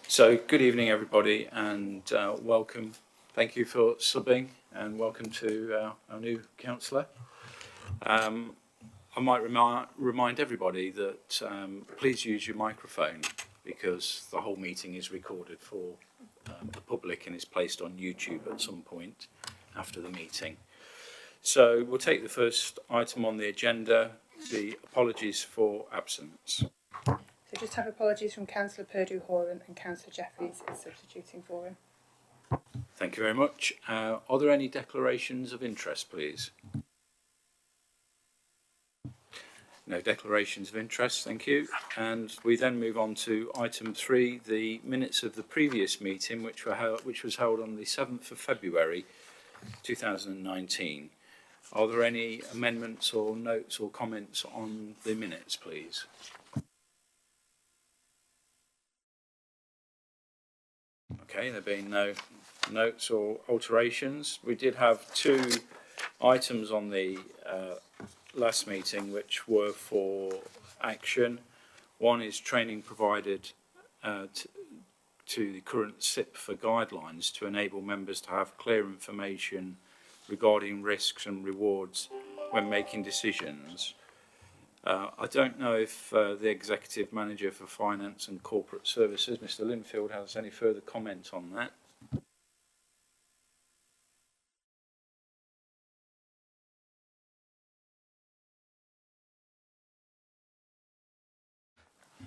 So good evening everybody, and welcome. Thank you for subbing and welcome to our new councillor. I might remind everybody that please use your microphone because the whole meeting is recorded for the public and is placed on YouTube at some point after the meeting. So we'll take the first item on the agenda, the apologies for absence. So just have apologies from Councillor Purdue-Horan and Councillor Jeffries is substituting for him. Thank you very much. Are there any declarations of interest, please? No declarations of interest, thank you. And we then move on to item 3, the minutes of the previous meeting, which was held on the 7th of February 2019. Are there any amendments or notes or comments on the minutes, please? Okay, there being no notes or alterations. We did have 2 items on the last meeting which were for action. One is training provided to the current SIPFA guidelines to enable members to have clear information regarding risks and rewards when making decisions. I don't know if the Executive Manager for Finance and Corporate Services, Mr Linfield, has any further comment on that.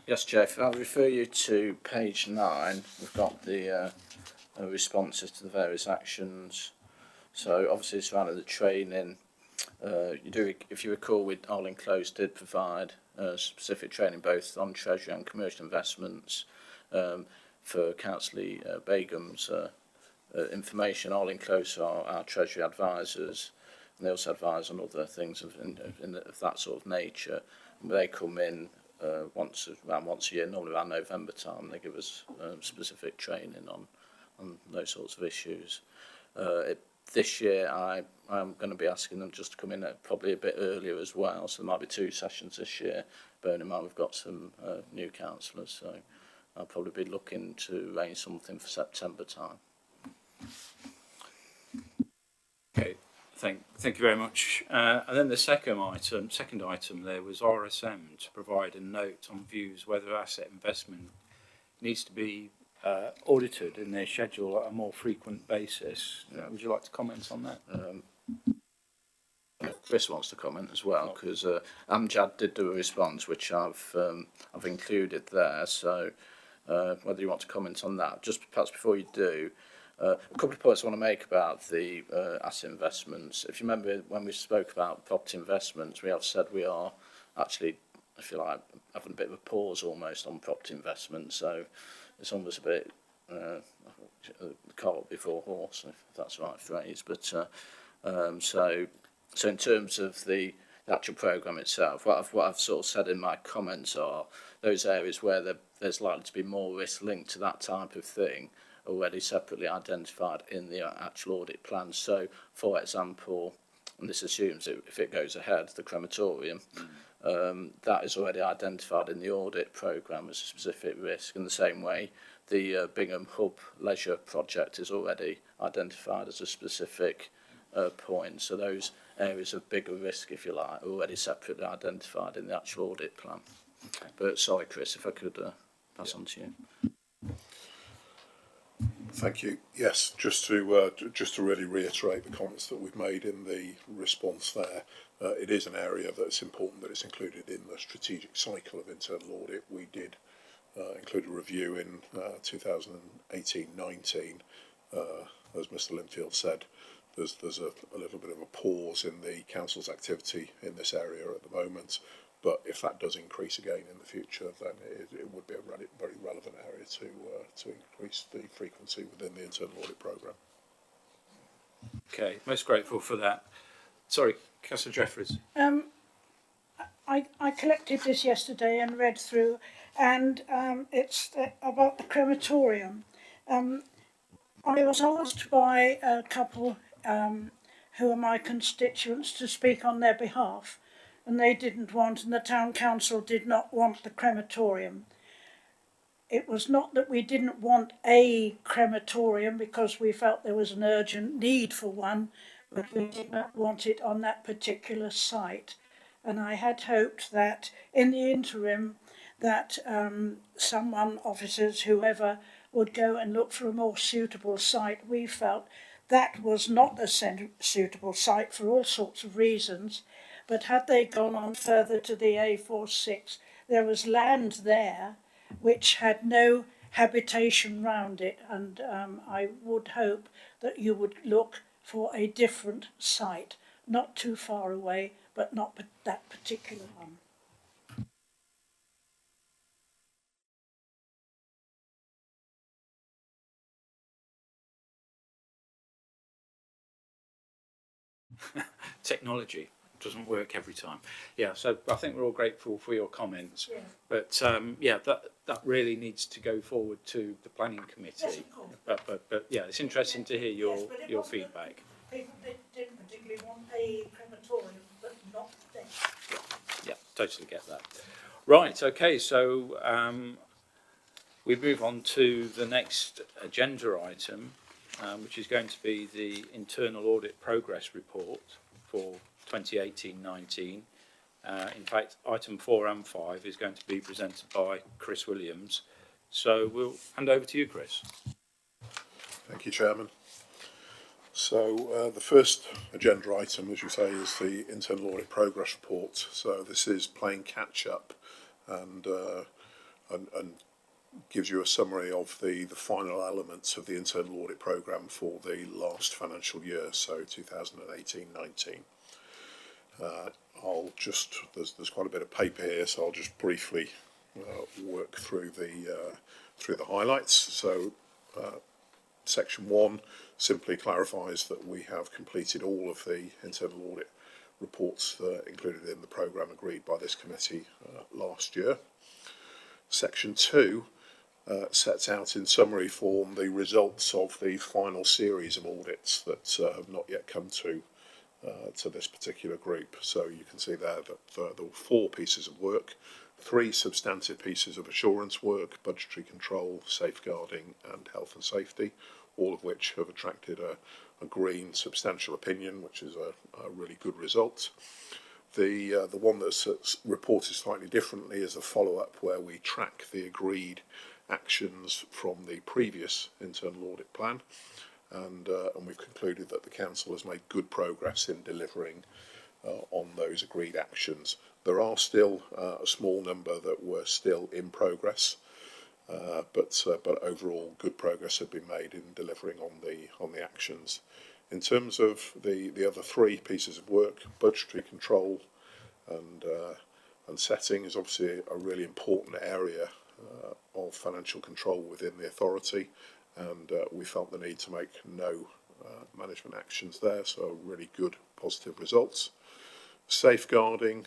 Yes, Jeff, I'll refer you to page 9. We've got the responses to the various actions. So obviously surrounding the training, if you recall, All Enclosed did provide specific training both on treasury and commercial investments for Councillor Begum's information. All Enclosed are our treasury advisors, and they also advise on other things of that sort of nature. They come in once a year, normally around November time. They give us specific training on those sorts of issues. This year I'm going to be asking them just to come in probably a bit earlier as well, so there might be 2 sessions this year. Bearing in mind we've got some new councillors, so I'll probably be looking to arrange something for September time. Okay, thank you very much. And then the second item there was RSM to provide a note on views whether asset investment needs to be audited in their schedule at a more frequent basis. Would you like to comment on that? Chris wants to comment as well, because Amjad did do a response which I've included there, so whether you want to comment on that. Just perhaps before you do, a couple of points I want to make about the asset investments. If you remember when we spoke about property investments, we have said we are actually, I feel like, having a bit of a pause almost on property investment, so it's almost a bit cart before horse, if that's the right phrase. But so in terms of the actual programme itself, what I've sort of said in my comments are those areas where there's likely to be more risk linked to that type of thing already separately identified in the actual audit plan. So, for example, and this assumes that if it goes ahead, the crematorium, that is already identified in the audit programme as a specific risk. In the same way, the Bingham Hub Leisure project is already identified as a specific point. So those areas of bigger risk, if you like, are already separately identified in the actual audit plan. Okay. But sorry, Chris, if I could pass on to you. Thank you. Yes, just to really reiterate the comments that we've made in the response there, it is an area that's important that it's included in the strategic cycle of internal audit. We did include a review in 2018-19. As Mr Linfield said, there's a little bit of a pause in the council's activity in this area at the moment. But if that does increase again in the future, then it would be a very relevant area to increase the frequency within the internal audit programme. Okay, most grateful for that. Sorry, Councillor Jeffries. I collected this yesterday and read through, and it's about the crematorium. I was asked by a couple who are my constituents to speak on their behalf, and they didn't want, and the town council did not want the crematorium. it was not that we didn't want a crematorium because we felt there was an urgent need for one, but we did not want it on that particular site. And I had hoped that in the interim that someone, officers, whoever, would go and look for a more suitable site. We felt that was not a suitable site for all sorts of reasons, but had they gone on further to the A46, there was land there which had no habitation round it, and I would hope that you would look for a different site, not too far away, but not that particular one. Technology doesn't work every time. Yeah, so I think we're all grateful for your comments. Yeah. But yeah, that really needs to go forward to the planning committee. Yes, of course. But yeah, it's interesting to hear your Yes, but it your wasn't feedback. People didn't particularly want a crematorium, but not there. Yeah, totally get that. Right, okay, so we move on to the next agenda item, which is going to be the internal audit progress report for 2018-19. In fact, item 4 and 5 is going to be presented by Chris Williams. So we'll hand over to you, Chris. Thank you, Chairman. So the first agenda item, as you say, is the internal audit progress report. So this is playing catch up and gives you a summary of the final elements of the internal audit programme for the last financial year, so 2018-19. I'll just, there's quite a bit of paper here, so I'll just briefly work through the highlights. So section 1 simply clarifies that we have completed all of the internal audit reports included in the programme agreed by this committee last year. Section 2 sets out in summary form the results of the final series of audits that have not yet come to this particular group. So you can see there that there were 4 pieces of work, 3 substantive pieces of assurance work, budgetary control, safeguarding and health and safety, all of which have attracted a green substantial opinion, which is a really good result. The one that's reported slightly differently is a follow-up where we track the agreed actions from the previous internal audit plan, and we've concluded that the council has made good progress in delivering on those agreed actions. There are still a small number that were still in progress, but overall good progress had been made in delivering on the actions. In terms of the other 3 pieces of work, budgetary control and setting is obviously a really important area of financial control within the authority, and we felt the need to make no management actions there, so really good positive results. Safeguarding,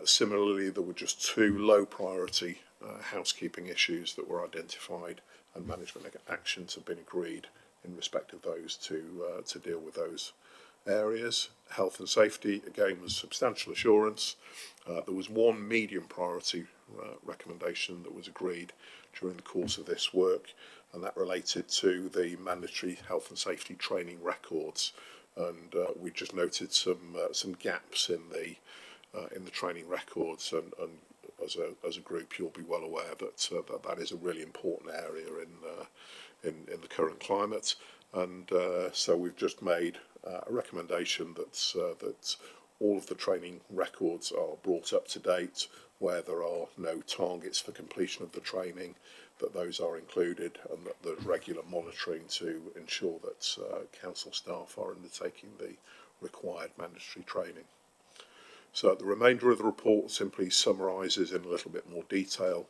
similarly there were just 2 low priority housekeeping issues that were identified, and management actions have been agreed in respect of those to deal with those areas. Health and safety again was substantial assurance. There was 1 medium priority recommendation that was agreed during the course of this work, and that related to the mandatory health and safety training records, and we just noted some gaps in the training records, and as a group you'll be well aware that that is a really important area in the current climate, and so we've just made a recommendation that all of the training records are brought up to date. Where there are no targets for completion of the training, that those are included, and that there's regular monitoring to ensure that council staff are undertaking the required mandatory training. So the remainder of the report simply summarises in a little bit more detail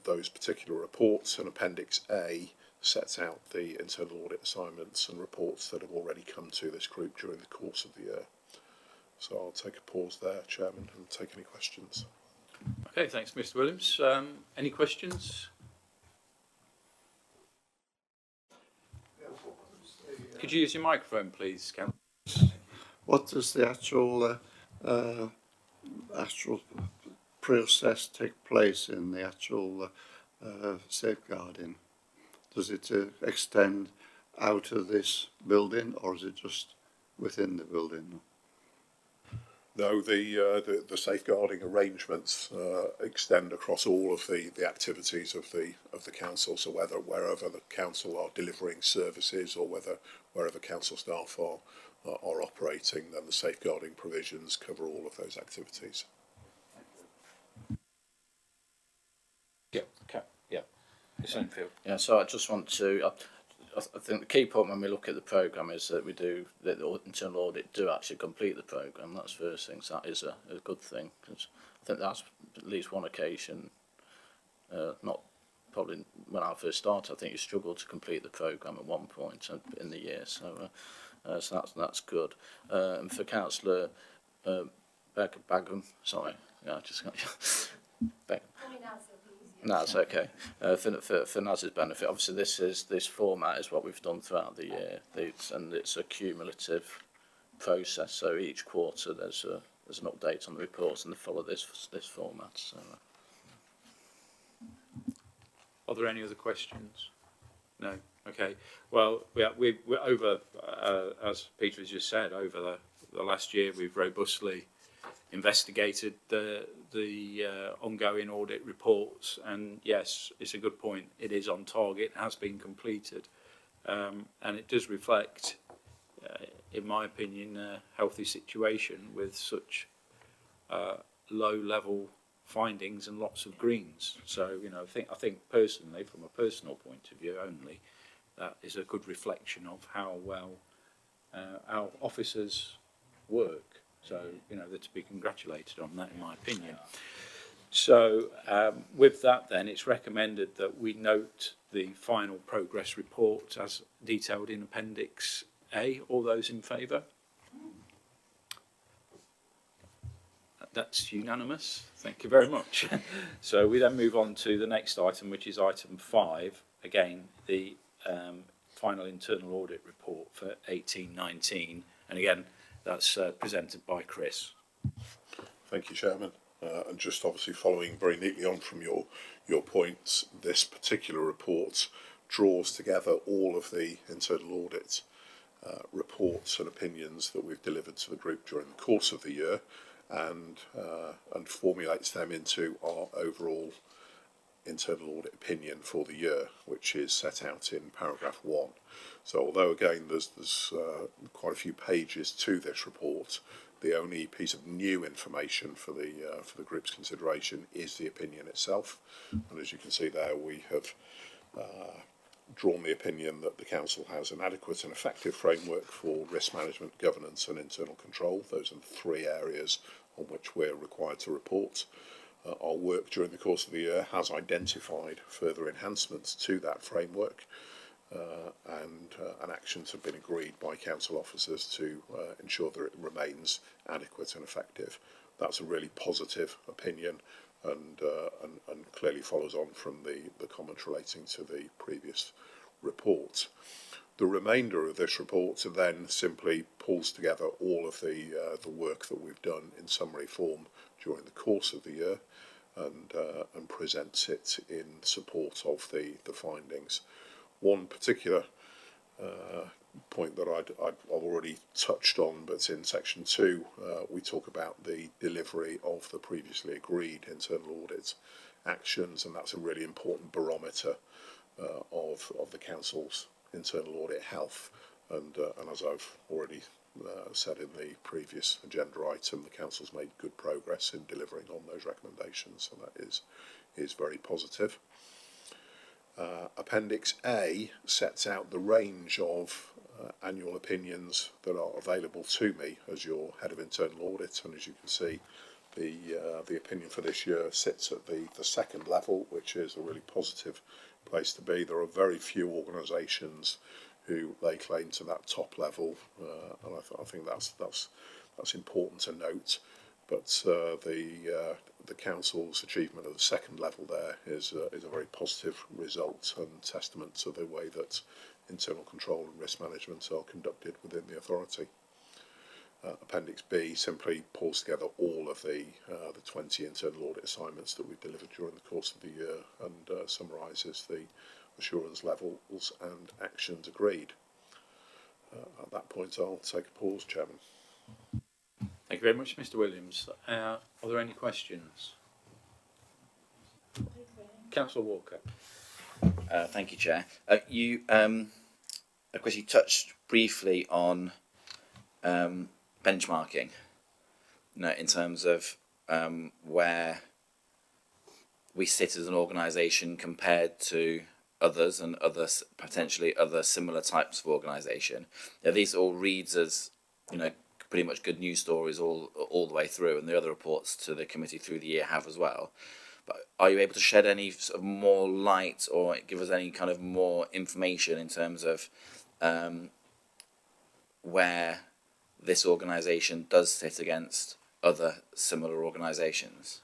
those particular reports, and Appendix A sets out the internal audit assignments and reports that have already come to this group during the course of the year. So I'll take a pause there, Chairman, and take any questions. Okay, thanks, Mr. Williams. Any questions? Could you use your microphone, please, Cam? What is the actual process take place in the actual safeguarding? Does it extend out of this building, or is it just within the building? No, the safeguarding arrangements extend across all of the activities of the council. So wherever the council are delivering services, or wherever council staff are operating, then the safeguarding provisions cover all of those activities. Yeah, okay, yeah. It's Linfield. Yeah, so I just want to. I think the key point when we look at the programme is that the internal audit do actually complete the programme. That's the first thing. So that is a good thing, because I think that's at least one occasion, not probably when I first started, I think you struggled to complete the programme at one point in the year. So that's good. And for Councillor Bagham, sorry, yeah, I just got Bagham. No, it's okay. For Naz's benefit, obviously this format is what we've done throughout the year, and it's a cumulative process. So each quarter there's an update on the reports, and they follow this format. So. Are there any other questions? No. Okay. Well, we're over, as Peter has just said, over the last year we've robustly investigated the ongoing audit reports, and yes, it's a good point. It is on target, has been completed, and it does reflect, in my opinion, a healthy situation with such low-level findings and lots of greens. So, you know, I think personally, from a personal point of view only, that is a good reflection of how well our officers work. So, you know, they're to be congratulated on that, in my opinion. So, with that then, it's recommended that we note the final progress report as detailed in Appendix A. All those in favour? That's unanimous. Thank you very much. So we then move on to the next item, which is item 5. Again, the final internal audit report for 18-19. And again, that's presented by Chris. Thank you, Chairman. And just obviously following very neatly on from your points, this particular report draws together all of the internal audit reports and opinions that we've delivered to the group during the course of the year, and formulates them into our overall internal audit opinion for the year, which is set out in paragraph 1. So although again there's quite a few pages to this report, the only piece of new information for the group's consideration is the opinion itself. And as you can see there, we have drawn the opinion that the council has an adequate and effective framework for risk management, governance and internal control. Those are the 3 areas on which we're required to report. Our work during the course of the year has identified further enhancements to that framework, and actions have been agreed by council officers to ensure that it remains adequate and effective. That's a really positive opinion, and clearly follows on from the comments relating to the previous report. The remainder of this report then simply pulls together all of the work that we've done in summary form during the course of the year, and presents it in support of the findings. One particular point that I've already touched on, but in section 2 we talk about the delivery of the previously agreed internal audit actions, and that's a really important barometer of the council's internal audit health, and as I've already said in the previous agenda item, the council's made good progress in delivering on those recommendations, and that is very positive. Appendix A sets out the range of annual opinions that are available to me as your head of internal audit, and as you can see, the opinion for this year sits at the second level, which is a really positive place to be. There are very few organisations who lay claim to that top level, and I think that's important to note. But the council's achievement of the second level there is a very positive result and testament to the way that internal control and risk management are conducted within the authority. Appendix B simply pulls together all of the 20 internal audit assignments that we've delivered during the course of the year and summarises the assurance levels and actions agreed. At that point, I'll take a pause, Chairman. Thank you very much, Mr. Williams. Are there any questions? Councillor Walker. Thank you, Chair. Of course, you touched briefly on benchmarking, in terms of where we sit as an organisation compared to others and potentially other similar types of organisation. These all reads as, pretty much good news stories all the way through, and the other reports to the committee through the year have as well. But are you able to shed any sort of more light or give us any kind of more information in terms of where this organisation does sit against other similar organisations?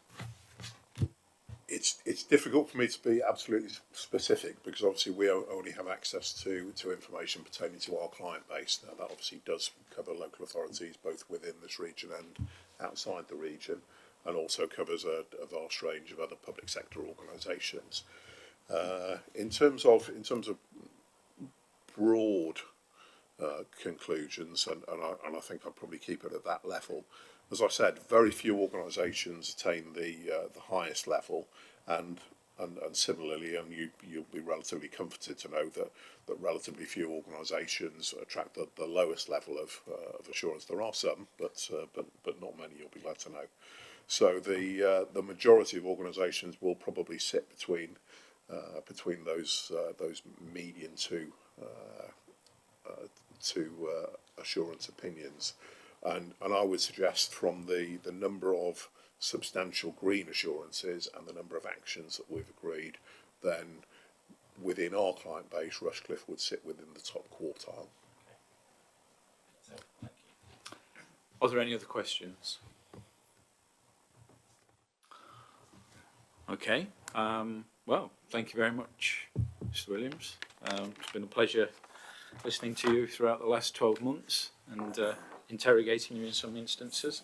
It's difficult for me to be absolutely specific because obviously we only have access to information pertaining to our client base. Now that obviously does cover local authorities both within this region and outside the region, and also covers a vast range of other public sector organisations. In terms of broad conclusions, and I think I'd probably keep it at that level. As I said, very few organisations attain the highest level, and similarly, and you'll be relatively comforted to know that relatively few organisations attract the lowest level of assurance. There are some, but not many. You'll be glad to know. So the majority of organisations will probably sit between those median to assurance opinions. And I would suggest from the number of substantial green assurances and the number of actions that we've agreed, then within our client base, Rushcliffe would sit within the top quartile. Thank you. Are there any other questions? Okay. Well, thank you very much, Mr. Williams. It's been a pleasure listening to you throughout the last 12 months and interrogating you in some instances.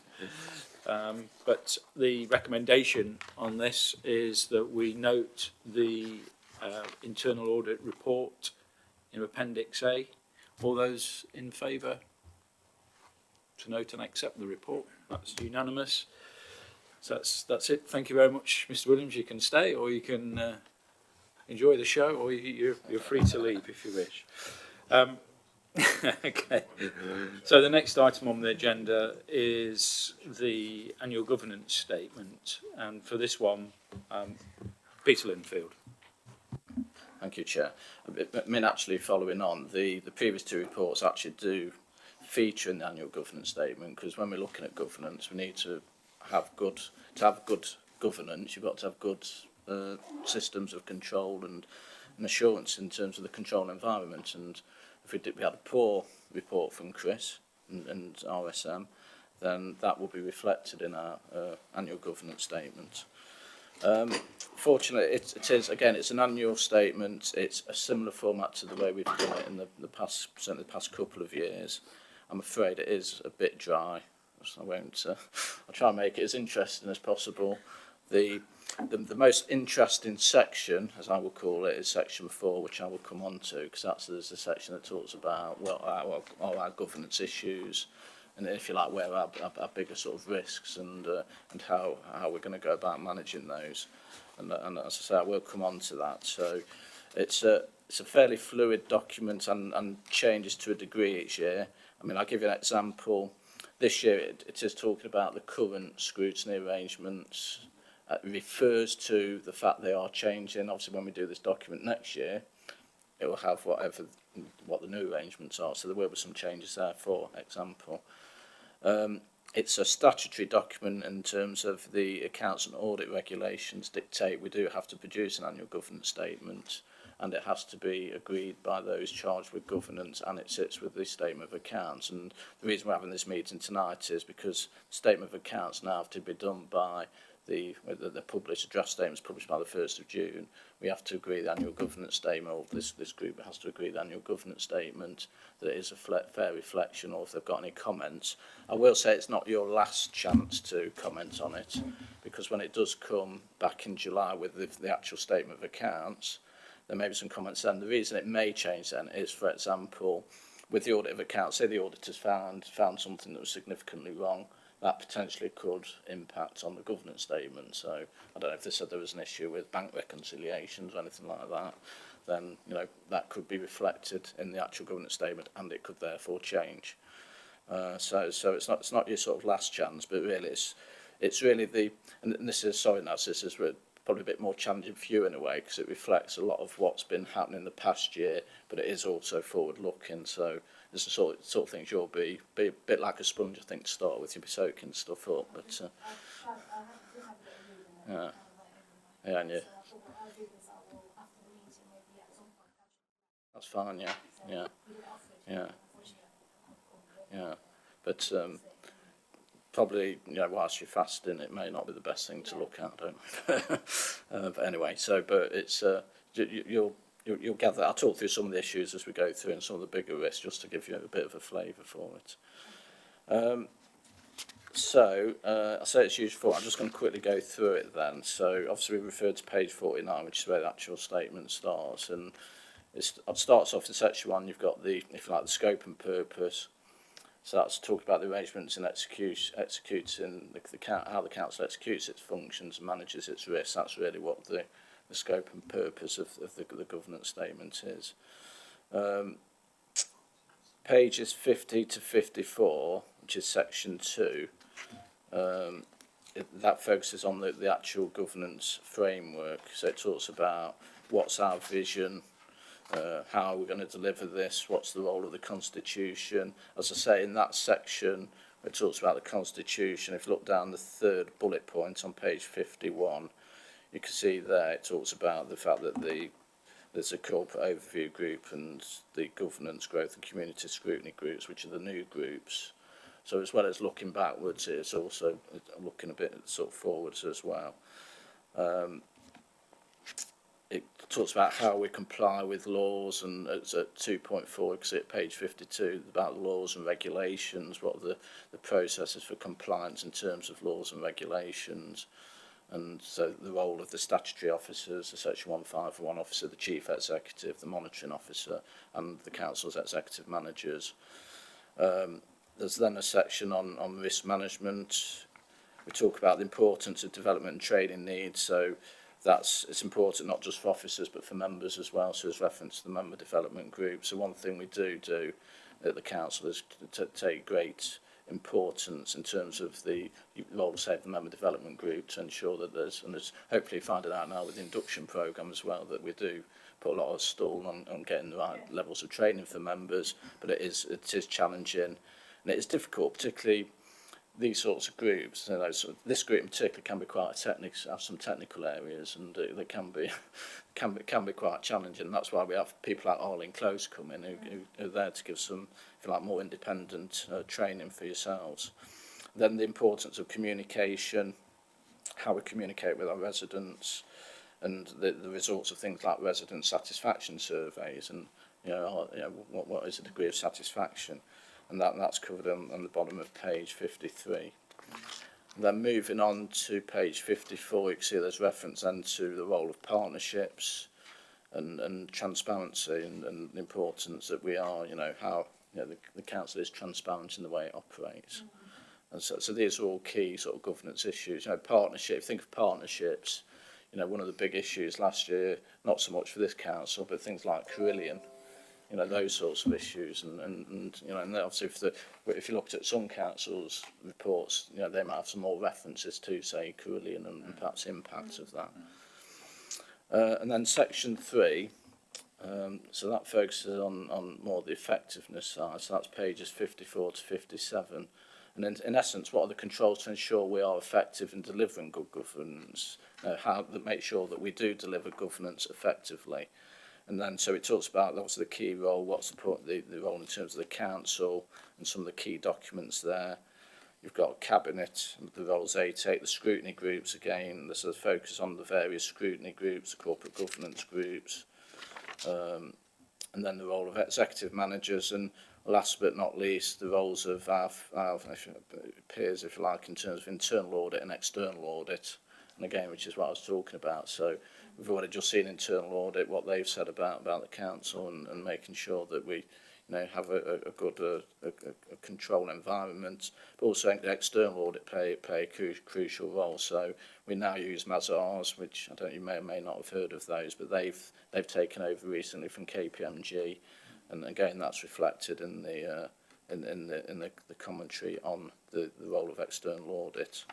But the recommendation on this is that we note the internal audit report in Appendix A. All those in favour to note and accept the report? That's unanimous. So that's it. Thank you very much, Mr. Williams. You can stay, or you can enjoy the show, or you're free to leave if you wish. Okay. So the next item on the agenda is the annual governance statement, and for this one, Peter Linfield. Thank you, Chair. I mean, actually, following on, the previous two reports actually do feature in the annual governance statement, because when we're looking at governance, we need to have good governance. You've got to have good systems of control and assurance in terms of the control environment. And if we had a poor report from Chris and RSM, then that will be reflected in our annual governance statement. Fortunately, it is, again, it's an annual statement. It's a similar format to the way we've done it in the past, certainly the past couple of years. I'm afraid it is a bit dry. So I'll try and make it as interesting as possible. The most interesting section, as I will call it, is section 4, which I will come on to, because there's a section that talks about our governance issues, and if you like, where our bigger sort of risks and how we're going to go about managing those. And as I say, I will come on to that. So it's a fairly fluid document and changes to a degree each year. I mean, I'll give you an example. This year it is talking about the current scrutiny arrangements. It refers to the fact they are changing. Obviously, when we do this document next year, it will have what the new arrangements are. So there will be some changes there, for example. It's a statutory document in terms of the accounts and audit regulations dictate we do have to produce an annual governance statement, and it has to be agreed by those charged with governance, and it sits with the statement of accounts. And the reason we're having this meeting tonight is because the statement of accounts now have to be done by the published draft statements published by the 1st of June, we have to agree the annual governance statement, or this group has to agree the annual governance statement, that it is a fair reflection, or if they've got any comments. I will say it's not your last chance to comment on it, because when it does come back in July with the actual statement of accounts, there may be some comments then. The reason it may change then is, for example, with the audit of accounts, say the auditors found something that was significantly wrong, that potentially could impact on the governance statement. So I don't know if they said there was an issue with bank reconciliations or anything like that, then that could be reflected in the actual governance statement, and it could therefore change. So it's not your sort of last chance, but really it's really and this is probably a bit more challenging for you in a way, because it reflects a lot of what's been happening in the past year, but it is also forward looking. So there's the sort of things you'll be a bit like a sponge, I think, to start with. You'll be soaking stuff up, but and that's fine. But probably, whilst you're fasting, it may not be the best thing to look at, don't we? But anyway, but it's you'll gather. I'll talk through some of the issues as we go through and some of the bigger risks, just to give you a bit of a flavour for it. I say it's useful. I'm just going to quickly go through it then. So obviously we referred to page 49, which is where the actual statement starts, and it starts off in section 1. You've got the scope and purpose. So that's talk about the arrangements and executing how the council executes its functions and manages its risks. That's really what the scope and purpose of the governance statement is. Pages 50 to 54, which is section 2, that focuses on the actual governance framework. So it talks about what's our vision, how we're going to deliver this, what's the role of the Constitution. As I say, in that section, it talks about the Constitution. If you look down the third bullet point on page 51, you can see there it talks about the fact that there's a corporate overview group and the governance, growth and community scrutiny groups, which are the new groups. So as well as looking backwards, it's also looking a bit sort of forwards as well. It talks about how we comply with laws, and it's at 2.4, you can see at page 52, about laws and regulations, what are the processes for compliance in terms of laws and regulations. And so the role of the statutory officers, the section 151 officer, the chief executive, the monitoring officer, and the council's executive managers. There's then a section on risk management. We talk about the importance of development and training needs. So it's important not just for officers but for members as well. So there's reference to the member development group. So one thing we do at the council is to take great importance in terms of the role, say, of the member development group, to ensure that there's hopefully finding out now with the induction programme as well, that we do put a lot of stall on getting the right levels of training for members. But it is challenging, and it is difficult, particularly these sorts of groups. So this group in particular can be quite have some technical areas, and they can be quite challenging. And that's why we have people like Arlene Close come in who are there to give some, if you like, more independent training for yourselves. Then the importance of communication, how we communicate with our residents, and the results of things like resident satisfaction surveys, and what is the degree of satisfaction. And that's covered on the bottom of page 53. And then moving on to page 54, you can see there's reference then to the role of partnerships and transparency, and the importance that we are, how the council is transparent in the way it operates. And so these are all key sort of governance issues. Partnership. Think of partnerships. One of the big issues last year, not so much for this council, but things like Carillion. Those sorts of issues, and obviously if you looked at some councils' reports, they might have some more references to, say, Carillion and perhaps impacts of that. And then section 3, so that focuses on more the effectiveness side. So that's pages 54 to 57. And in essence, what are the controls to ensure we are effective in delivering good governance? How to make sure that we do deliver governance effectively. And then, so it talks about what's the key role, what's the role in terms of the council, and some of the key documents there. you've got cabinet, the roles they take, the scrutiny groups again. There's a focus on the various scrutiny groups, the corporate governance groups, and then the role of executive managers, and last but not least, the roles of our peers, if you like, in terms of internal audit and external audit. And again, which is what I was talking about. So we've already just seen internal audit, what they've said about the council, and making sure that we, have a good control environment. But also the external audit play a crucial role. So we now use Mazars, which I don't, you may or may not have heard of those, but they've taken over recently from KPMG, and again that's reflected in the the commentary on the role of external audit.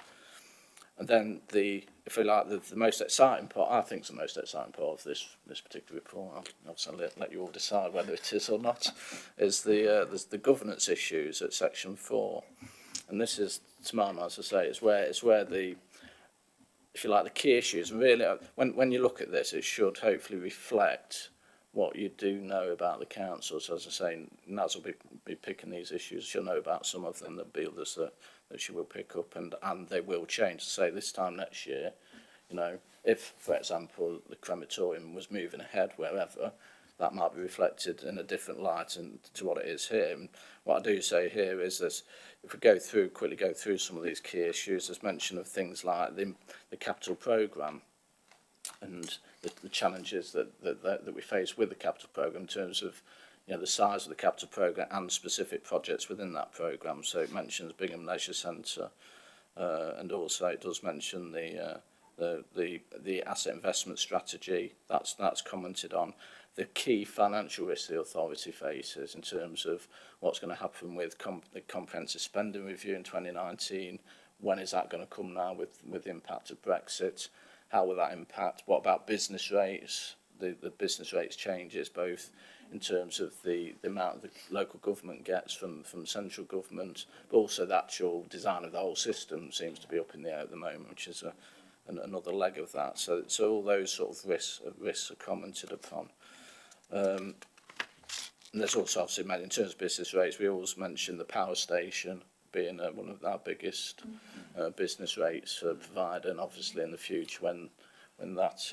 And then if you like, the most exciting part, I think, is the most exciting part of this particular report. I'll obviously let you all decide whether it is or not. Is the governance issues at section 4, and this is, to my mind, as I say, it's where the, if you like, the key issues. And really, when you look at this, it should hopefully reflect what you do know about the council. So as I say, Naz will be picking these issues. She'll know about some of them. There'll be others that she will pick up, and they will change. To say this time next year, if, for example, the crematorium was moving ahead wherever, that might be reflected in a different light and to what it is here. And what I do say here is this: if we quickly go through some of these key issues, there's mention of things like the capital programme and the challenges that we face with the capital programme in terms of the size of the capital programme and specific projects within that programme. So it mentions Bingham Leisure Centre, and also it does mention the asset investment strategy. That's commented on. The key financial risks the authority faces in terms of what's going to happen with the comprehensive spending review in 2019. When is that going to come now with the impact of Brexit? How will that impact? What about business rates? The business rates changes, both in terms of the amount the local government gets from central government, but also the actual design of the whole system seems to be up in the air at the moment, which is another leg of that. So all those sort of risks are commented upon. And there's also obviously, in terms of business rates, we always mention the power station being one of our biggest business rates provider, and obviously in the future when that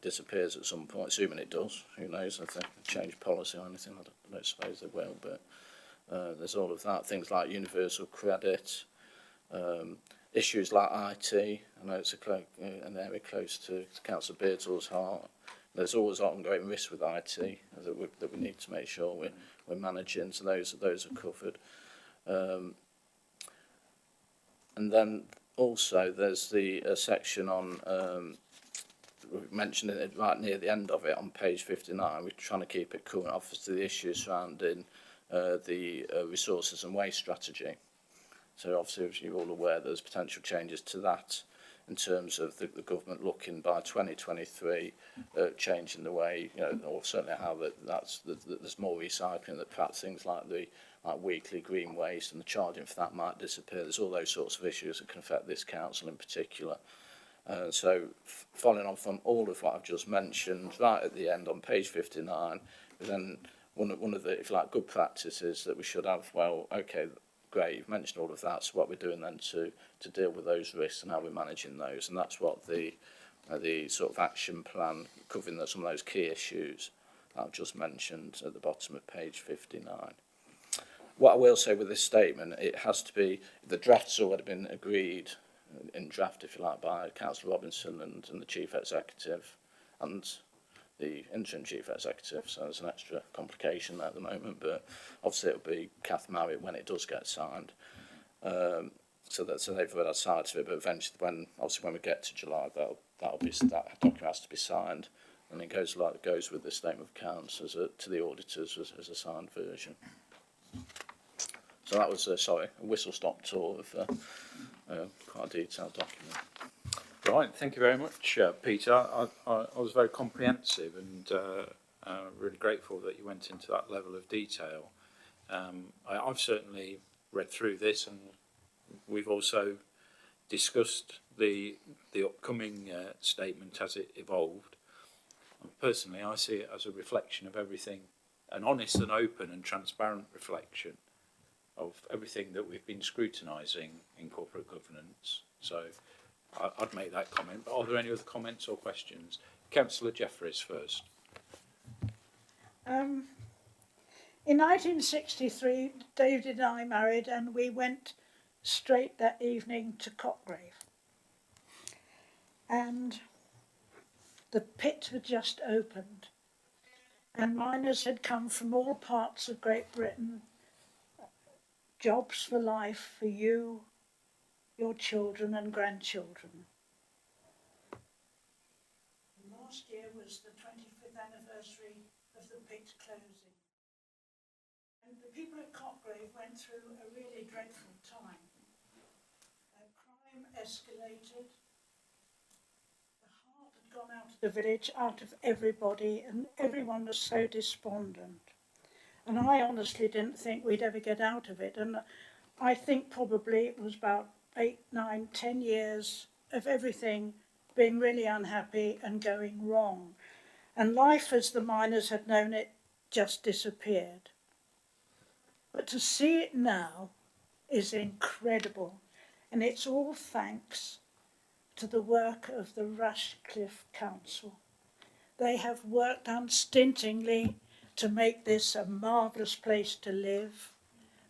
disappears at some point, assuming it does, who knows if they change policy or anything, I don't suppose they will, but there's all of that, things like universal credit, issues like IT. I know it's an area close to Councillor Beardsley's heart. There's always ongoing risks with IT that we need to make sure we're managing, so those are covered. And then also there's the section on, we mentioned it right near the end of it on page 59, we're trying to keep it current, obviously the issues surrounding the resources and waste strategy. So obviously, as you're all aware, there's potential changes to that in terms of the government looking by 2023 changing the way, or certainly how there's more recycling, that perhaps things like weekly green waste and the charging for that might disappear. There's all those sorts of issues that can affect this council in particular. So following on from all of what I've just mentioned, right at the end on page 59, then one of the, if you like, good practices that we should have. Well, okay, great, you've mentioned all of that, so what we're doing then to deal with those risks and how we're managing those, and that's what the sort of action plan covering some of those key issues that I've just mentioned at the bottom of page 59. What I will say with this statement, it has to be, the draft's already been agreed, in draft if you like, by Councillor Robinson and the Chief Executive and the interim Chief Executive, so there's an extra complication there at the moment, but obviously it'll be Kath Marriott when it does get signed. So they've read our side of it, but eventually when we get to July, that document has to be signed, and it goes with the statement of accounts to the auditors as a signed version. So that was a whistle-stop tour of quite a detailed document. Right, thank you very much, Peter. I was very comprehensive and really grateful that you went into that level of detail. I've certainly read through this, and we've also discussed the upcoming statement as it evolved. And personally, I see it as a reflection of everything, an honest and open and transparent reflection of everything that we've been scrutinising in corporate governance. So I'd make that comment. But are there any other comments or questions? Councillor Jeffries first. In 1963, David and I married, and we went straight that evening to Cotgrave. And the pit had just opened, and miners had come from all parts of Great Britain. Jobs for life for you, your children and grandchildren. Last year was the 25th anniversary of the pit closing. And the people at Cotgrave went through a really dreadful time. Crime escalated. The heart had gone out of the village, out of everybody, and everyone was so despondent. And I honestly didn't think we'd ever get out of it. And I think probably it was about 8, 9, 10 years of everything being really unhappy and going wrong. And life as the miners had known it just disappeared. But to see it now is incredible. And it's all thanks to the work of the Rushcliffe Council. They have worked unstintingly to make this a marvellous place to live,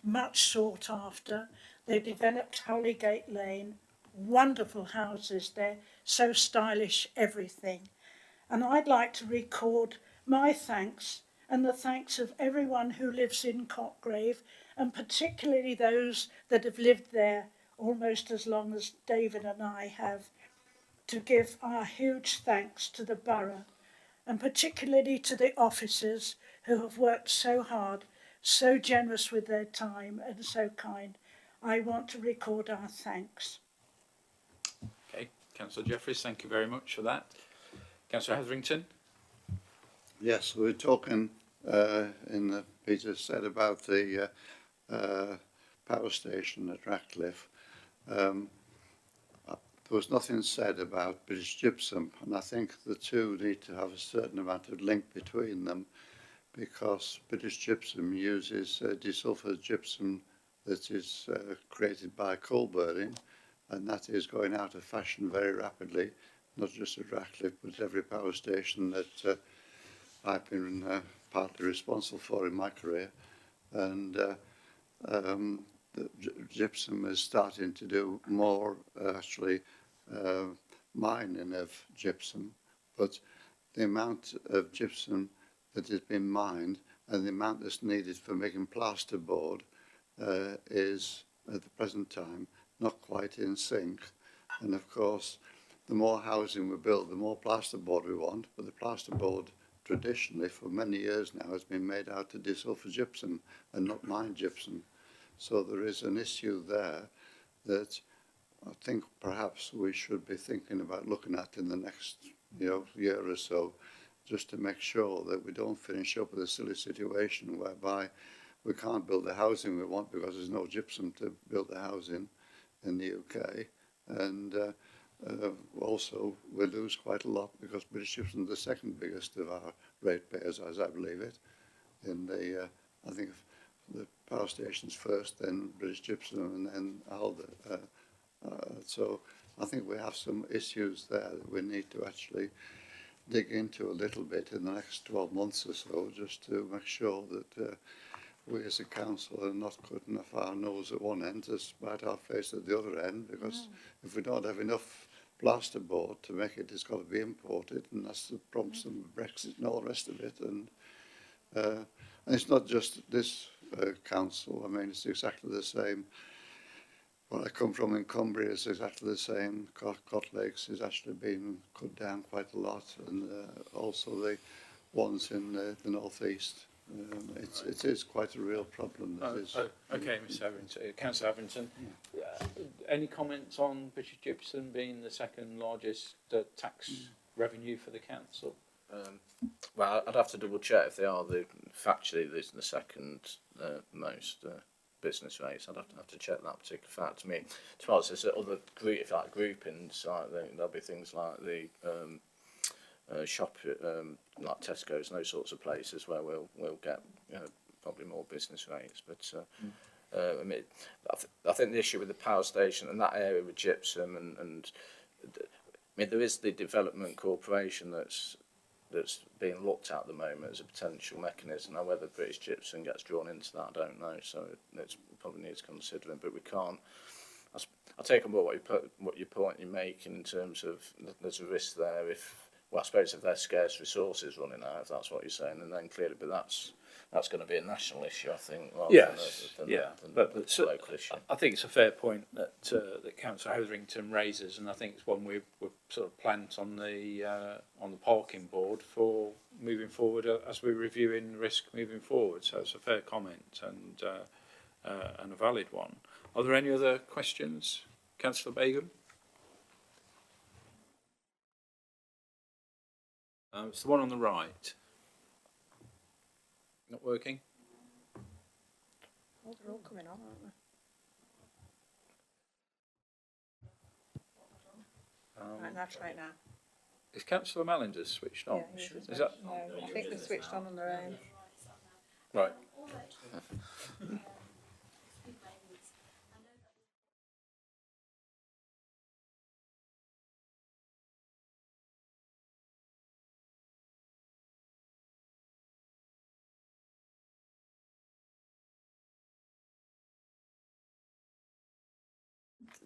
much sought after. They developed Holygate Lane, wonderful houses there, so stylish everything. And I'd like to record my thanks and the thanks of everyone who lives in Cotgrave, and particularly those that have lived there almost as long as David and I have, to give our huge thanks to the borough, and particularly to the officers who have worked so hard, so generous with their time and so kind. I want to record our thanks. Okay, Councillor Jeffries, thank you very much for that. Councillor Hetherington. Yes, we were talking in the Peter said about the power station at Ratcliffe. There was nothing said about British Gypsum, and I think the two need to have a certain amount of link between them, because British Gypsum uses desulfurized gypsum that is created by coal burning, and that is going out of fashion very rapidly, not just at Ratcliffe, but at every power station that I've been partly responsible for in my career. And the gypsum is starting to do more mining of gypsum, but the amount of gypsum that has been mined and the amount that's needed for making plasterboard is at the present time not quite in sync. And of course, the more housing we build, the more plasterboard we want, but the plasterboard traditionally for many years now has been made out of desulfurized gypsum and not mined gypsum. So there is an issue there that I think perhaps we should be thinking about looking at in the next year or so, just to make sure that we don't finish up with a silly situation whereby we can't build the housing we want because there's no gypsum to build the housing in the UK. And also we lose quite a lot because British Gypsum is the second biggest of our ratepayers, as I believe it. In the, I think the power stations first, then British Gypsum, and then Alder. So I think we have some issues there that we need to actually dig into a little bit in the next 12 months or so, just to make sure that we as a council are not cutting off our nose at one end to spite our face at the other end, because if we don't have enough plasterboard to make it, it's got to be imported, and that's the problems of Brexit and all the rest of it. And it's not just this council. I mean, it's exactly the same. Where I come from in Cumbria is exactly the same. Cot Lakes is actually being cut down quite a lot, and also the ones in the northeast. It is quite a real problem. Okay, Mr. Hetherington. Councillor Hetherington, any comments on British Gypsum being the second largest tax revenue for the council? Well, I'd have to double check if they are factually the second most business rates. I'd have to check that particular fact. I mean, to be honest, there's other groupings, like there'll be things like the shop like Tesco's and those sorts of places where we'll get probably more business rates. But I mean, I think the issue with the power station and that area with gypsum and I mean, there is the development corporation that's being looked at the moment as a potential mechanism. Now, whether British Gypsum gets drawn into that, I don't know. So it probably needs considering, but we can't. I take on board what your point you're making in terms of there's a risk there if, well, I suppose if there's scarce resources running out, if that's what you're saying, and then clearly, but that's going to be a national issue, I think. Yes, than but a so, local issue. I think it's a fair point that Councillor Hetherington raises, and I think it's one we've sort of planned on the parking board for moving forward as we're reviewing risk moving forward. So it's a fair comment and a valid one. Are there any other questions, Councillor Begum? It's the one on the right. Not working? Oh, they're all coming on, aren't they? Right, now try it now. Is Councillor Mallinger switched on? Yeah, Is that no, I think they're switched on their own. right?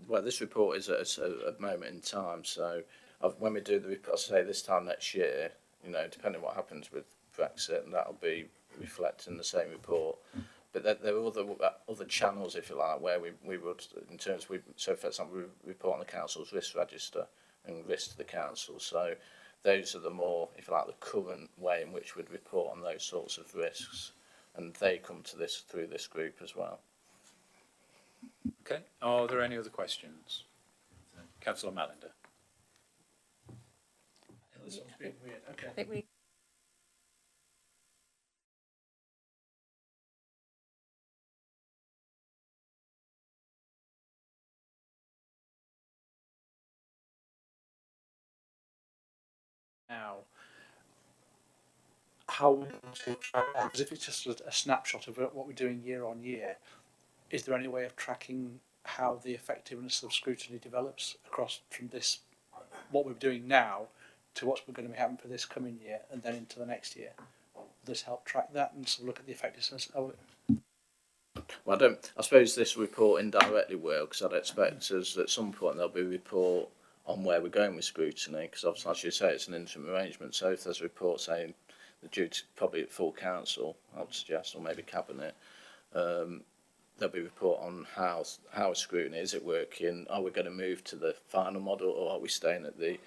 Well, this report is at a moment in time. So when we do the report, say this time next year, you know, depending on what happens with Brexit, and that'll be reflected in the same report. But there are other channels, if you like, where we would, in terms of, so for example, we report on the council's risk register and risk to the council. So those are the more, if you like, the current way in which we'd report on those sorts of risks, and they come to this through this group as well. Okay. Are there any other questions? Councillor Mallinger. I think we. Now, how, because if it's just a snapshot of what we're doing year on year, is there any way of tracking how the effectiveness of scrutiny develops across from this, what we're doing now, to what's going to be happening for this coming year and then into the next year? Will this help track that and sort of look at the effectiveness of it? Well, I suppose this report indirectly will, because I'd expect us at some point there'll be a report on where we're going with scrutiny, because obviously, as you say, it's an interim arrangement. So if there's a report saying the duty probably at full council, I would suggest, or maybe cabinet, there'll be a report on how scrutiny is it working. Are we going to move to the final model, or are we staying at the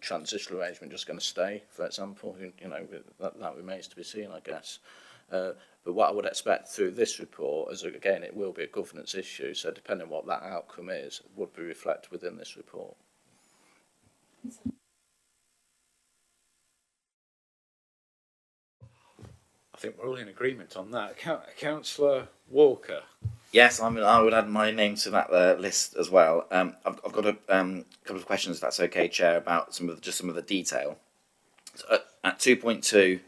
transitional arrangement just going to stay? For example, you know, that remains to be seen, I guess. But what I would expect through this report is, again, it will be a governance issue. So depending on what that outcome is, it would be reflected within this report. I think we're all in agreement on that. Councillor Walker. Yes, I would add my name to that list as well. I've got a couple of questions, if that's okay, Chair, about some of the detail. So at 2.2,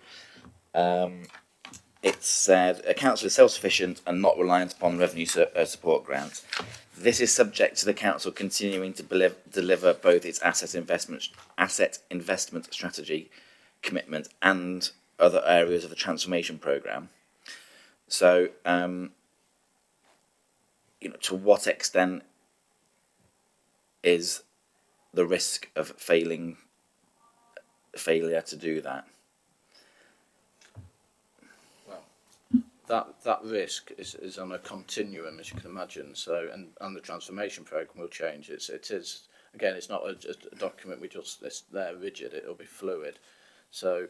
it said a council is self-sufficient and not reliant upon revenue support grants. This is subject to the council continuing to deliver both its asset investment strategy commitment and other areas of the transformation programme. So, you know, to what extent is the risk of failure to do that? Well, that risk is on a continuum, as you can imagine. So, and the transformation programme will change. It is again, it's not a document it's there rigid. It'll be fluid. So,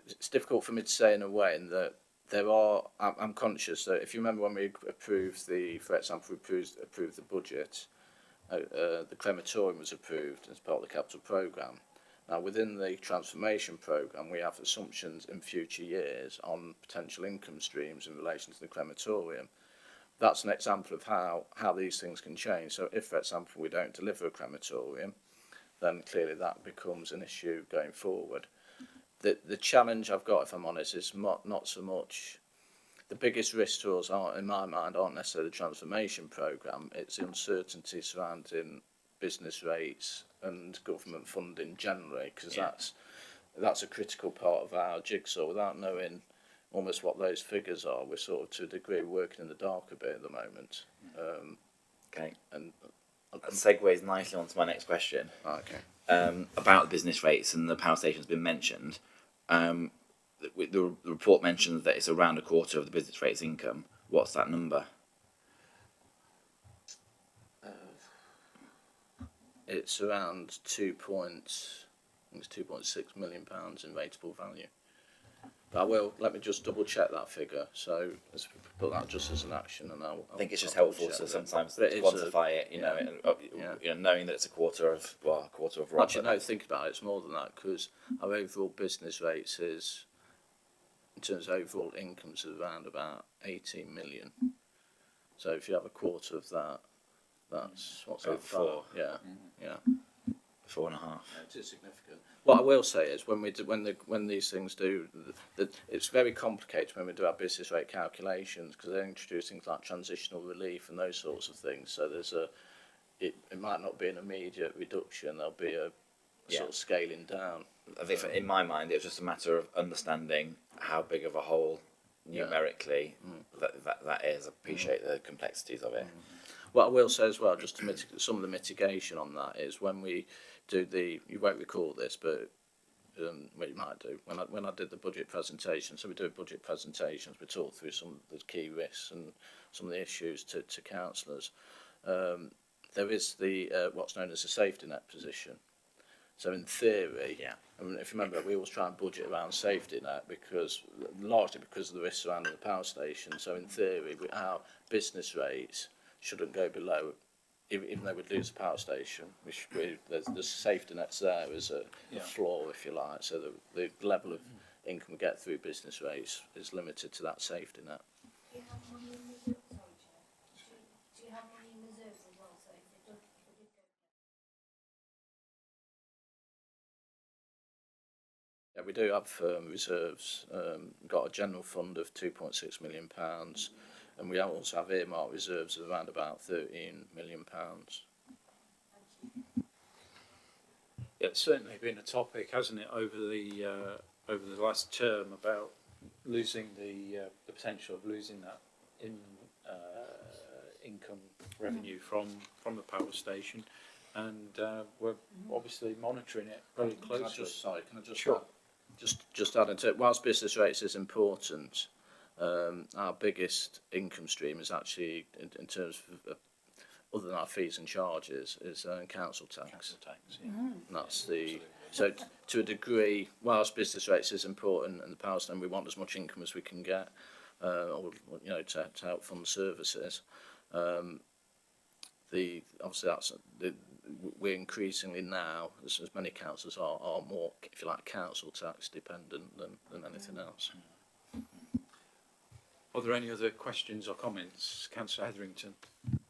it's difficult for me to say in a way in that there are. I'm conscious that if you remember when we approved for example, approved the budget, the crematorium was approved as part of the capital programme. Now, within the transformation programme, we have assumptions in future years on potential income streams in relation to the crematorium. That's an example of how these things can change. So if, for example, we don't deliver a crematorium, then clearly that becomes an issue going forward. The challenge I've got, if I'm honest, is not so much the biggest risk to us in my mind, aren't necessarily the transformation programme. It's the uncertainty surrounding business rates and government funding generally, because that's a critical part of our jigsaw. Without knowing almost what those figures are, we're sort of to a degree working in the dark a bit at the moment. Okay. And That segues nicely onto my next question. About the business rates, and the power station's been mentioned. The report mentions that it's around a quarter of the business rates income. What's that number? It's around £2.6 million in rateable value. But let me just double check that figure. So let's put that just as an action, and I think it's just helpful to sometimes quantify it. You know, knowing that it's a quarter of Robert. Actually, no, think about it. It's more than that, because our overall business rates is, in terms of overall incomes, is around about 18 million. So if you have a quarter of that, that's what's that? 4. Yeah. 4.5. It is significant. What I will say is when these things do, it's very complicated when we do our business rate calculations, because they introduce things like transitional relief and those sorts of things. So it might not be an immediate reduction. There'll be a sort of scaling down. I think in my mind, it's just a matter of understanding how big of a hole numerically that is. I appreciate the complexities of it. What I will say as well, just to mitigate some of the mitigation on that, is when we do you won't recall this, but well, you might do, when I did the budget presentation. So we do budget presentations, we talk through some of the key risks and some of the issues to councillors. There is the what's known as the safety net position. So in theory, I mean, if you remember, we always try and budget around safety net, largely because of the risks surrounding the power station. So in theory, our business rates shouldn't go below, even though we'd lose the power station. There's safety nets there as a floor, if you like. So the level of income we get through business rates is limited to that safety net. Do you have money in reserve? Sorry, Chair. Do you have money in reserves as well? So if it did go. Yeah, we do have reserves. We've got a general fund of £2.6 million. And we also have earmarked reserves of around about £13 million. Yeah, it's certainly been a topic, hasn't it, over the last term, about losing the potential of losing that income revenue from the power station, and we're obviously monitoring it very closely. Can I just add into it? Whilst business rates is important, our biggest income stream is actually, in terms of other than our fees and charges, is council tax. Council tax, And that's so to a degree, whilst business rates is important and the power station, we want as much income as we can get, or to help fund services. Obviously we're increasingly now, as many councils are more, if you like, council tax dependent than anything else. Are there any other questions or comments? Councillor Hetherington.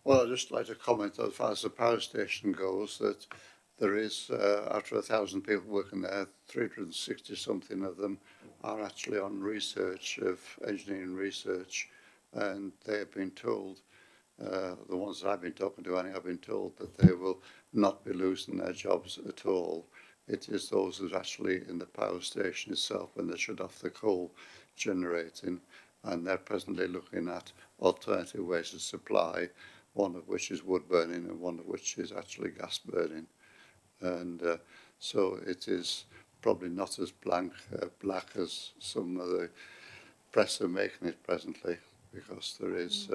Well, I'd just like to comment, as far as the power station goes, that there is, after 1,000 people working there, 360 something of them are actually on research, of engineering research, and they have been told, the ones that I've been talking to, I've been told that they will not be losing their jobs at all. It is those who are actually in the power station itself when they shut off the coal generating, and they're presently looking at alternative ways of supply, one of which is wood burning and one of which is actually gas burning. And so it is probably not as black as some of the press are making it presently, because there is,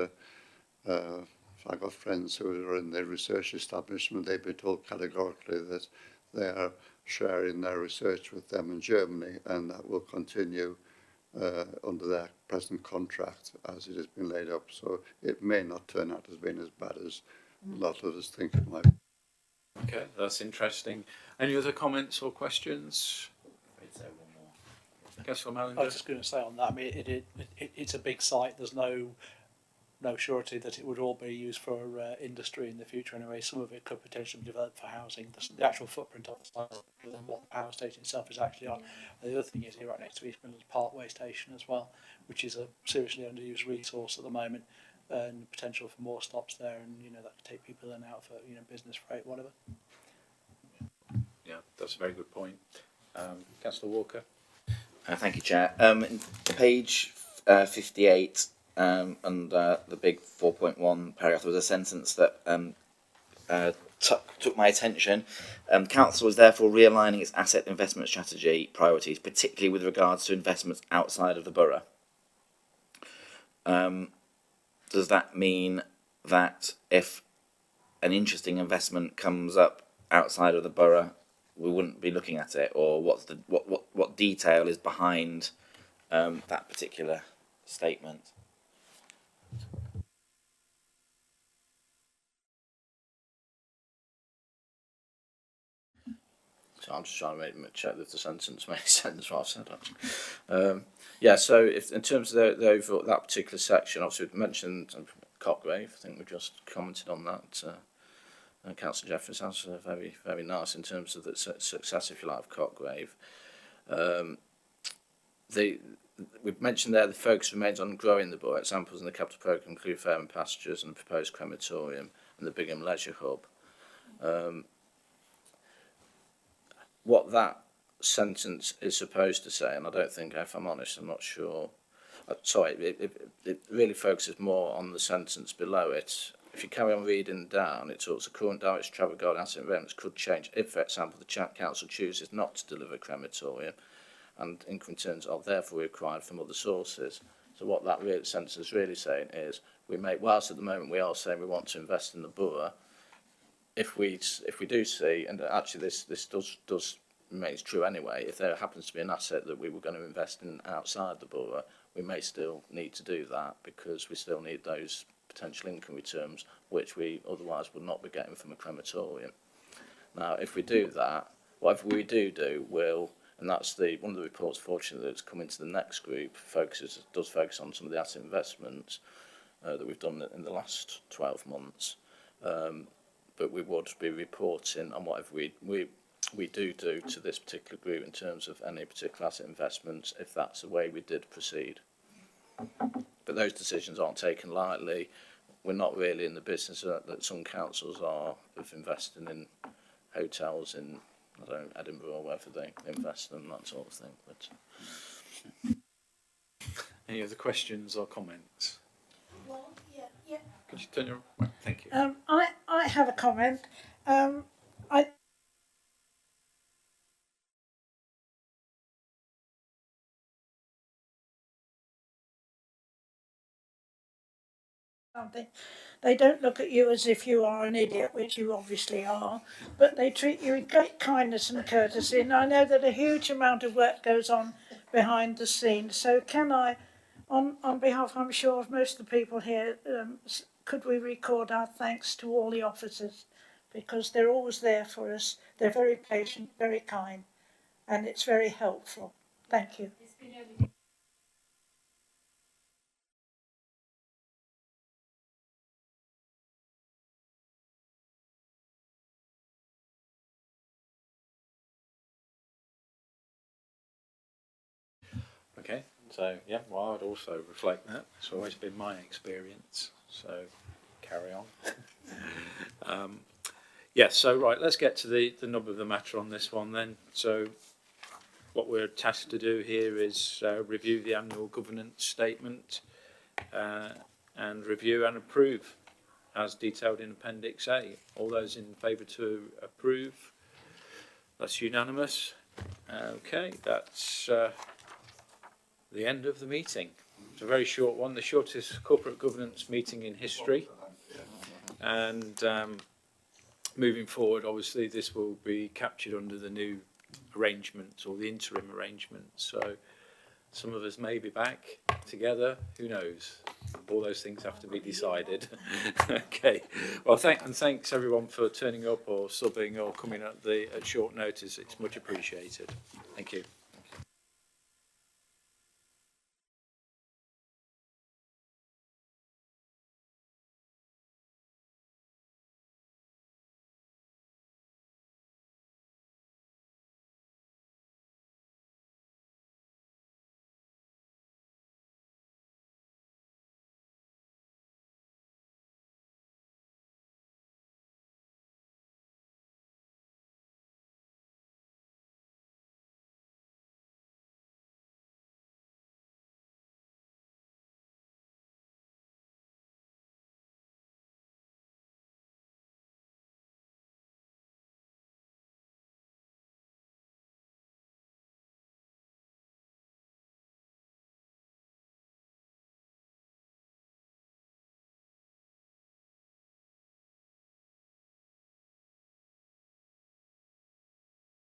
I've got friends who are in the research establishment, they've been told categorically that they are sharing their research with them in Germany, and that will continue under their present contract as it has been laid up. So it may not turn out as being as bad as a lot of us think it might be. Okay, that's interesting. Any other comments or questions? Councillor Mallinger. I was just going to say on that, I mean, it's a big site. There's no no surety that it would all be used for industry in the future anyway. Some of it could potentially be developed for housing. The actual footprint of the site and what the power station itself is actually on. And the other thing is here right next to East Midlands Parkway Station as well, which is a seriously underused resource at the moment, and potential for more stops there, and that could take people in and out for business, freight, whatever. Yeah, that's a very good point. Councillor Walker. Thank you, Chair. Page 58, under the big 4.1 paragraph, there was a sentence that took my attention. Council is therefore realigning its asset investment strategy priorities, particularly with regards to investments outside of the borough. Does that mean that if an interesting investment comes up outside of the borough, we wouldn't be looking at it, or what detail is behind that particular statement? So I'm just trying to check that the sentence makes sense what I've said, actually. Yeah, so if in terms of the overall, that particular section, obviously we mentioned Cotgrave. I think we just commented on that. Councillor Jeffries has very, very nice in terms of the success, if you like, of Cotgrave. We've mentioned there the focus remains on growing the borough. Examples in the capital programme include Fair and Pastures and the proposed crematorium and the Bigham Leisure Hub. What that sentence is supposed to say, and I don't think, if I'm honest, I'm not sure. Sorry, it really focuses more on the sentence below it. If you carry on reading down, it talks the current direction travel guard asset investments could change if, for example, the council chooses not to deliver a crematorium, and income returns are therefore required from other sources. So what that sentence is really saying is, whilst at the moment we are saying we want to invest in the borough, if we do see, and actually this does remains true anyway, if there happens to be an asset that we were going to invest in outside the borough, we may still need to do that because we still need those potential income returns which we otherwise would not be getting from a crematorium. Now, if we do that, whatever we do will, and that's one of the reports, fortunately, that's come into the next group, does focus on some of the asset investments that we've done in the last 12 months. But we would be reporting on whatever we do to this particular group in terms of any particular asset investments, if that's the way we did proceed. But those decisions aren't taken lightly. We're not really in the business that some councils are of investing in hotels in, I don't know, Edinburgh or wherever they invest in, that sort of thing. But Any other questions or comments? Well, yeah. Could you turn your... Thank you. I have a comment. They don't look at you as if you are an idiot, which you obviously are, but they treat you with great kindness and courtesy. And I know that a huge amount of work goes on behind the scenes. So can I, on behalf, I'm sure, of most of the people here, could we record our thanks to all the officers, because they're always there for us. They're very patient, very kind, and it's very helpful. Thank you. Okay, so yeah, well, I would also reflect that. It's always been my experience, so carry on. Yes, so right, let's get to the nub of the matter on this one then. So what we're tasked to do here is review the annual governance statement and review and approve as detailed in Appendix A. All those in favour to approve? That's unanimous. Okay, that's the end of the meeting. It's a very short one, the shortest corporate governance meeting in history. And moving forward, obviously, this will be captured under the new arrangements or the interim arrangements. So some of us may be back together, who knows? All those things have to be decided. Okay, well, thanks everyone for turning up or subbing or coming at short notice. It's much appreciated. Thank you.